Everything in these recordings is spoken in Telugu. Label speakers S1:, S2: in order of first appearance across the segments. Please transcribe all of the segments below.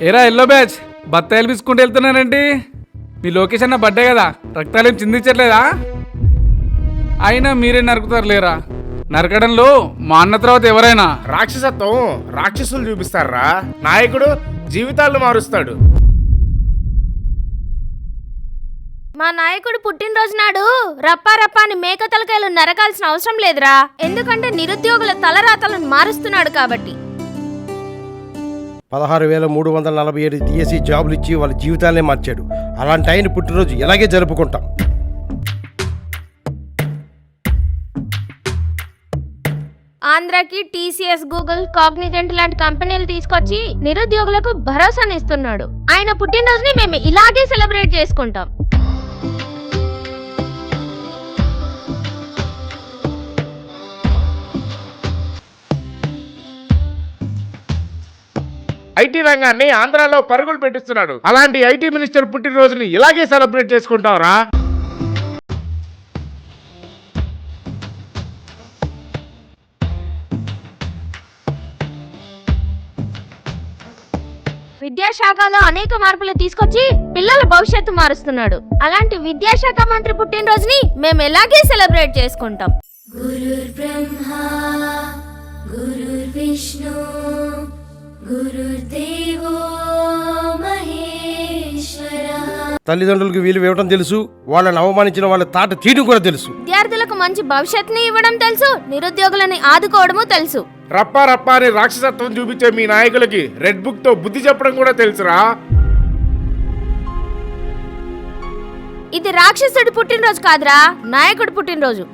S1: ఏరా ఎల్లో బ్యాచ్ బత్తాయిలు తీసుకుంటూ వెళ్తున్నారండి. మీ లొకేషన్ నా బర్త్డే కదా, రక్తాలేం చిందించట్లేదా? అయినా మీరే నరుకుతారు లేరా? నరకడంలో మా అన్న తర్వాత ఎవరైనా
S2: రాక్షసత్వం రాక్షసులు చూపిస్తారా? నాయకుడు జీవితాలను మారుస్తాడు.
S3: మా నాయకుడు పుట్టినరోజు నాడు రప్పా రప్పా అని మేక తలకాయలు నరకాల్సిన అవసరం లేదురా. ఎందుకంటే నిరుద్యోగుల తలరాతలను మారుస్తున్నాడు కాబట్టి.
S4: 16,347 డిఎస్సి జాబులు ఇచ్చి వాళ్ళ జీవితాలనే మార్చాడు. అలాంటి ఆయన పుట్టినరోజు ఇలాగే జరుపుకుంటాం.
S3: ఆంధ్రాకి టీసీఎస్, గూగుల్, కాగ్నిజెంట్ లాంటి కంపెనీలు తీసుకొచ్చి నిరుద్యోగులకు భరోసానిస్తున్నాడు. ఆయన పుట్టినరోజుని మేము ఇలాగే సెలబ్రేట్ చేసుకుంటాం.
S2: ఐటీ రంగాన్ని ఆంధ్రాలో పరుగులు పెట్టిస్తున్నాడు. అలాంటి ఐటీ మినిస్టర్ పుట్టినరోజుని ఇలాగే సెలబ్రేట్ చేసుకుంటావురా?
S3: విద్యాశాఖలో అనేక మార్పులు తీసుకొచ్చి పిల్లల భవిష్యత్తు మారుస్తున్నాడు. అలాంటి విద్యాశాఖ మంత్రి పుట్టినరోజుని మేము ఎలాగే సెలబ్రేట్ చేసుకుంటాం.
S5: గురుర్ బ్రహ్మా గురుర్ విష్ణు గురుర్దేవో మహేశ్వరః.
S4: తల్లిదండ్రులకు వీలు ఇవ్వడం తెలుసు, వాళ్ళని అవమానించిన వాళ్ళ తాట తీయడం కూడా తెలుసు.
S3: విద్యార్థులకు మంచి భవిష్యత్తుని ఇవ్వడం తెలుసు, నిరుద్యోగులని ఆదుకోవడము తెలుసు.
S2: రప్పా రప్పా అని రాక్షసత్వం చూపించే మీ నాయకులకి రెడ్ బుక్ తో బుద్ధి చెప్పడం కూడా తెలుసురా?
S3: ఇది రాక్షసుడి పుట్టినరోజు కాదురా, నాయకుడి పుట్టినరోజు.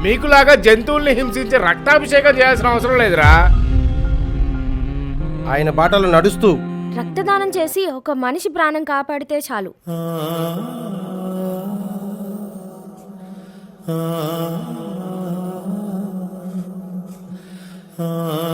S2: మీకులాగా జంతువుల్ని హింసించి రక్తాభిషేకం చేయాల్సిన అవసరం లేదురా.
S4: ఆయన బాటలో నడుస్తూ
S3: రక్తదానం చేసి ఒక మనిషి ప్రాణం కాపాడితే చాలు.
S4: ఆ